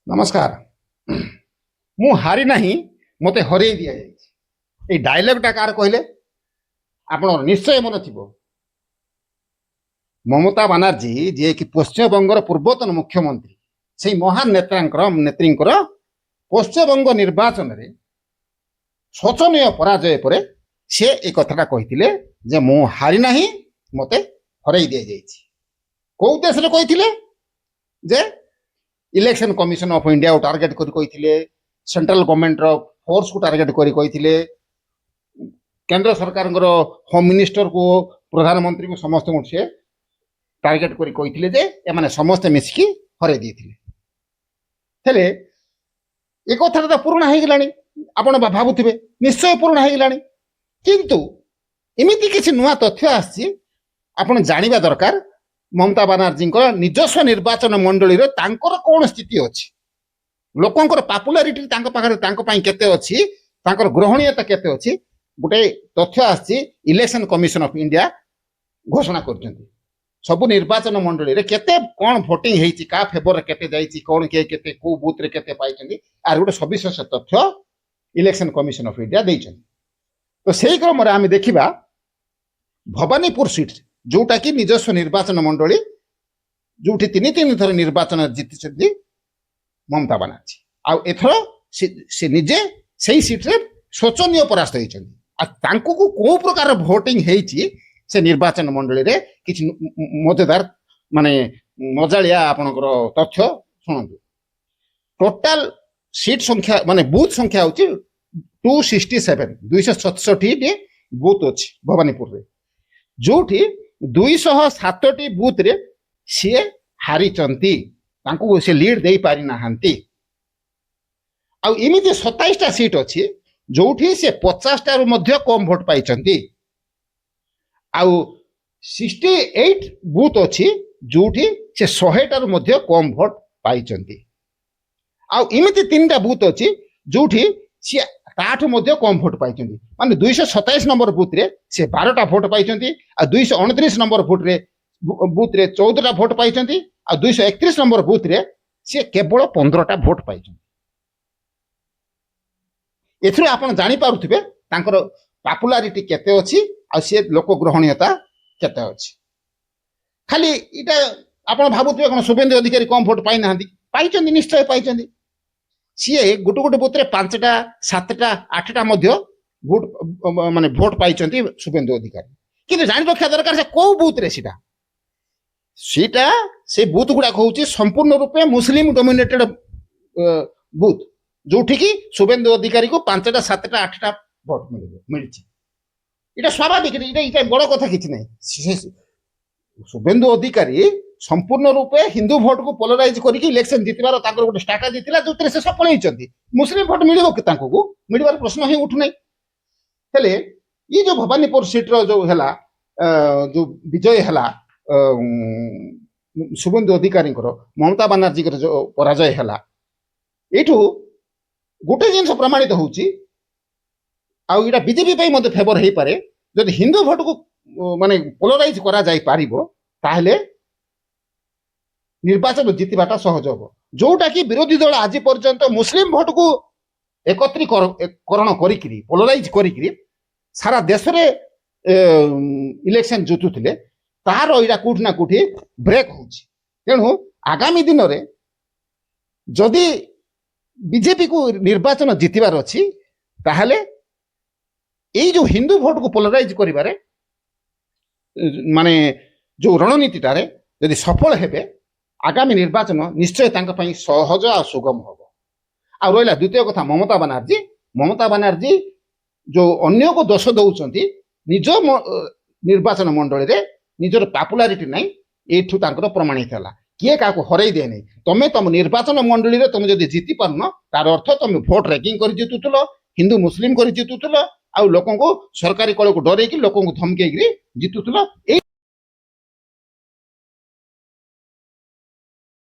नमस्कार। मु हारी नहीं मते हरई दिया जाए डायलॉगटा कार कहले आप निश्चय मन थी ममता बानार्जी जी कि पश्चिमबंगर पूर्वतन मुख्यमंत्री से महान नेत्री पश्चिमबंग निर्वाचन में शोचनीय पराजय पर से एक कथाटा कहते जे मु हारी नहीं मते हरई दि जाए कौ उद्देश्य कहते जे इलेक्शन कमिशन ऑफ इंडिया को टार्गेट करते सेंट्रल गवर्नमेंट फोर्स को टार्गेट करते केंद्र सरकार होम मिनिस्टर को प्रधानमंत्री को समस्त से टार्गेट करते जे एमाने समस्ते मिसिकी हरई देते एक कथा तो पूर्ण हो गलानी आपण भावुवे निश्चय पूर्ण हो गलानी किंतु एमती किसी नुआ तथ्य आसी आपण जानिबा दरकार ममता बानार्जी निजस्व निर्वाचन मंडली कौन स्थिति अच्छी लोकंर पॉपुलारिटी केते अच्छी ग्रहणीयता केते अच्छी गोटे तथ्य आसी इलेक्शन कमिशन ऑफ इंडिया घोषणा कर सब निर्वाचन मंडली रे केते कौन भोटिंग हेची का फेवर रे केते जाईची कौन के केते को बूथ रे केते पाइछंदी आर गोटे सविशेष तथ्य इलेक्शन कमिशन ऑफ इंडिया देइछंदी। तो सेही क्रम रे आमे देखिबा भवानीपुर सीट जोटा कि निजस्व निर्वाचन मंडली जो तीन तीन थर निर्वाचन जीति ममता बानार्जी आथर से निजे से सीट रे शोचनीय परास्त होती कौ प्रकार भोटिंग होती से निर्वाचन मंडली रे किछि मजेदार माने मजालिया आपनकर तथ्य शुणु टोटाल सीट संख्या माने बूथ संख्या होची 267 267 बूथ अच्छी भवानीपुर रे जोठी 207 बूथ रे सी हारी से लीड दे पारि नाहंती आमिति 27टा सीट अच्छी जोठी से 50टा रु मध्य कम भोट पाई 68 बूथ अच्छी जोठी से 100टा रु मध्य कम भोट पाई इमिति 3टा बूथ अच्छी जोठी सी ताठू मध्य कम भोट पाई माने 227 नंबर बूथ रे से 12टा भोट पाई 229 नंबर बूथ रे 14टा भोट पाई 231 नंबर बूथ रे से केवल 15टा भोट पाई एथरो आपण जानि पारुथिबे तांकर पॉपुलारिटी केते अछि आ से लोक ग्रहणीयता केते अछि खाली इटा आपण भाबुथिबे कोन शुभेंदु अधिकारी कम भोट पाई नाहंती पाई निश्चय पाई सी गोटे गोटे बूथ रे 5टा 7टा 8टा मध्य भोट माने भोट पाई शुभेंदु अधिकारी किंतु जानि रखा दरकार से को बूथ रे सीटा से बूथ गुड़ा कहूँ संपूर्ण रूपे मुस्लिम डोमिनेटेड बूथ जो कि शुभेंदु अधिकारी को 5टा 7टा 8टा भोट मिली इटा स्वाभाविक इटा बड़ कथा किसी ना शुभेंदु अधिकारी संपूर्ण रूपे हिंदू भोट को पोलराइज करके इलेक्शन जीतबार गोटे स्ट्राटेजी थिला जो से सफल होती मुस्लिम भोट मिलिबो कि तांको मिलबार प्रश्न ही उठु नै हेले ये जो भवानीपुर सीट रो जो हला जो विजय हला शुभेंदु अधिकारी ममता बानार्जी जो पराजय है यू गोटे जिन प्रमाणित होची बीजेपी मत फेवर हो पारे जब हिंदू भोट को माने पोलराइज करा जाई पारिबो ताहले निर्वाचन जीतवाटा सहज हम जोटा कि विरोधी दल आज पर्यंत मुस्लिम भोट को एकत्रीकरण करी पोलराइज करी सारा देश रे इलेक्शन जितुले तार इरा कोठी ना कोठी ब्रेक होची तेणु आगामी दिन में जदि बीजेपी को निर्वाचन जीतबार अच्छी ताहले यही जो हिंदू भोट को पोलराइज करिबारे माने जो रणनीति टारे यदि सफल हेबे आगामी निर्वाचन निश्चय तांका पई सहज आ सुगम होबो आ रोइला द्वितीय कथा ममता बानार्जी जो अन्य को दोष दउचंती निज निर्वाचन मंडली रे निजर पॉपुलारिटी नहीं एठू तांकर प्रमाणित है किए क्या हरई दे नहीं तुम्हें तुम निर्वाचन मंडली रे तुम जदि जीति पारन तार अर्थ तुम भोट रैगिंग कर जितुल हिंदू मुस्लिम कर जितुल आ लोक को सरकारी कल को डरैकी लोक को धमकई जितुल